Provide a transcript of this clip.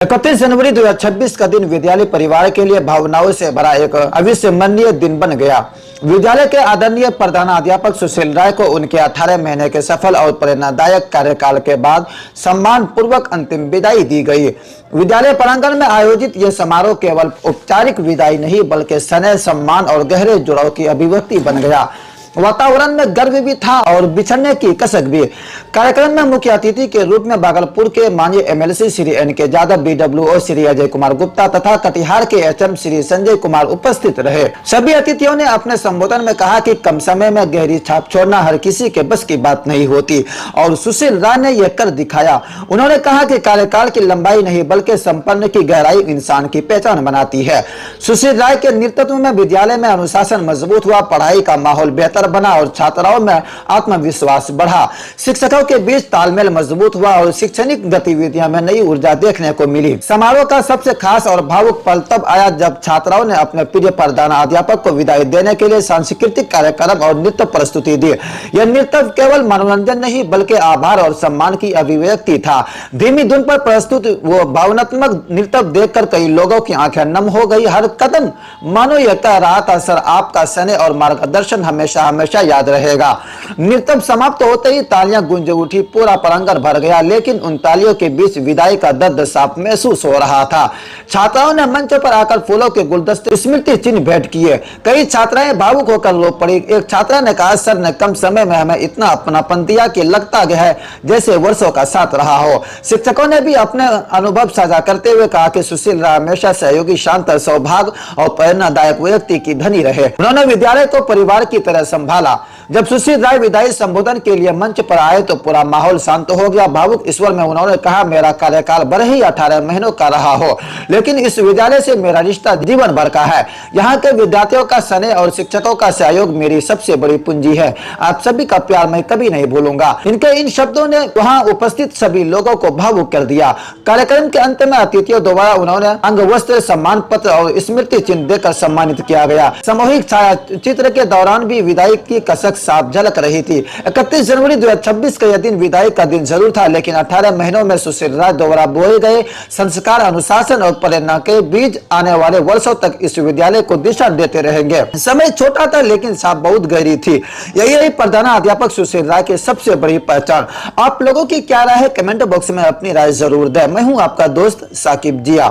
31 जनवरी 2026 का दिन विद्यालय परिवार के लिए भावनाओं से भरा एक अविस्मरणीय दिन बन गया। विद्यालय के आदरणीय प्रधानाध्यापक सुशील राय को उनके 18 महीने के सफल और प्रेरणादायक कार्यकाल के बाद सम्मान पूर्वक अंतिम विदाई दी गई। विद्यालय प्रांगण में आयोजित यह समारोह केवल औपचारिक विदाई नहीं बल्कि स्नेह, सम्मान और गहरे जुड़ाव की अभिव्यक्ति बन गया। वातावरण में गर्व भी था और बिछड़ने की कसक भी। कार्यक्रम में मुख्य अतिथि के रूप में भागलपुर के माननीय एमएलसी श्री एन.के. यादव, बीडब्ल्यूओ श्री अजय कुमार गुप्ता तथा कटिहार के एचएम श्री संजय कुमार उपस्थित रहे। सभी अतिथियों ने अपने संबोधन में कहा कि कम समय में गहरी छाप छोड़ना हर किसी के बस की बात नहीं होती और सुशील राय ने यह कर दिखाया। उन्होंने कहा कि कार्यकाल की लंबाई नहीं बल्कि संपन्न की गहराई इंसान की पहचान बनाती है। सुशील राय के नेतृत्व में विद्यालय में अनुशासन मजबूत हुआ, पढ़ाई का माहौल बेहतर बना और छात्राओं में आत्मविश्वास बढ़ा। शिक्षकों के बीच तालमेल मजबूत हुआ और शैक्षणिक गतिविधियों में नई ऊर्जा देखने को मिली। समारोह का सबसे खास और भावुक पल तब आया जब छात्राओं ने अपने प्रिय प्रधानाध्यापक को विदाई देने के लिए सांस्कृतिक कार्यक्रम और नृत्य प्रस्तुति दी। यह नृत्य केवल मनोरंजन नहीं बल्कि आभार और सम्मान की अभिव्यक्ति था। धीमी धुन पर प्रस्तुत वो भावनात्मक नृत्य देखकर कई लोगों की आंखें नम हो गई। हर कदम मानो यह कह रहा था, सर आपका स्नेह और मार्गदर्शन हमेशा हमेशा याद रहेगा। नृत्य समाप्त होते ही तालियां गूंज उठी, पूरा प्रांगण भर गया, लेकिन उन तालियों के बीच विदाई का दर्द साफ महसूस हो रहा था। छात्राओं ने मंच पर आकर फूलों के गुलदस्ते, स्मृति चिन्ह भेंट किए। कई छात्राएं भावुक होकर रो पड़ी। एक छात्रा ने कहा, सर ने कम समय में हमें इतना अपनापन दिया कि लगता है जैसे वर्षों का साथ रहा हो। शिक्षकों ने भी अपने अनुभव साझा करते हुए कहा कि सुशील राय हमेशा सहयोगी, शांत, सौभाग्य और प्रेरणादायक व्यक्ति की धनी रहे। उन्होंने विद्यालय को परिवार की तरह संभाला। जब सुशील राय विदाई संबोधन के लिए मंच पर आए तो पूरा माहौल शांत हो गया। भावुक स्वर में उन्होंने कहा, मेरा कार्यकाल भले ही 18 महीनों का रहा हो, लेकिन इस विद्यालय से मेरा रिश्ता जीवन भर का है। यहाँ के विद्यार्थियों का स्नेह और शिक्षकों का सहयोग मेरी सबसे बड़ी पूंजी है। आप सभी का प्यार मैं कभी नहीं भूलूंगा। इनके इन शब्दों ने वहाँ उपस्थित सभी लोगों को भावुक कर दिया। कार्यक्रम के अंत में अतिथियों द्वारा उन्होंने अंग वस्त्र, सम्मान पत्र और स्मृति चिन्ह देकर सम्मानित किया गया। सामूहिक छाया चित्र के दौरान भी विदाई की कसक साफ झलक रही थी। 31 जनवरी 2026 का यह दिन विदाई का दिन जरूर था, लेकिन 18 महीनों में सुशील राय द्वारा बोए गए संस्कार, अनुशासन और प्रेरणा के बीज आने वाले वर्षों तक इस विद्यालय को दिशा देते रहेंगे। समय छोटा था लेकिन छाप बहुत गहरी थी। यही प्रधानाध्यापक सुशील राय की सबसे बड़ी पहचान। आप लोगों की क्या राय है? कमेंट बॉक्स में अपनी राय जरूर दें। मैं हूं आपका दोस्त साकिब जिया।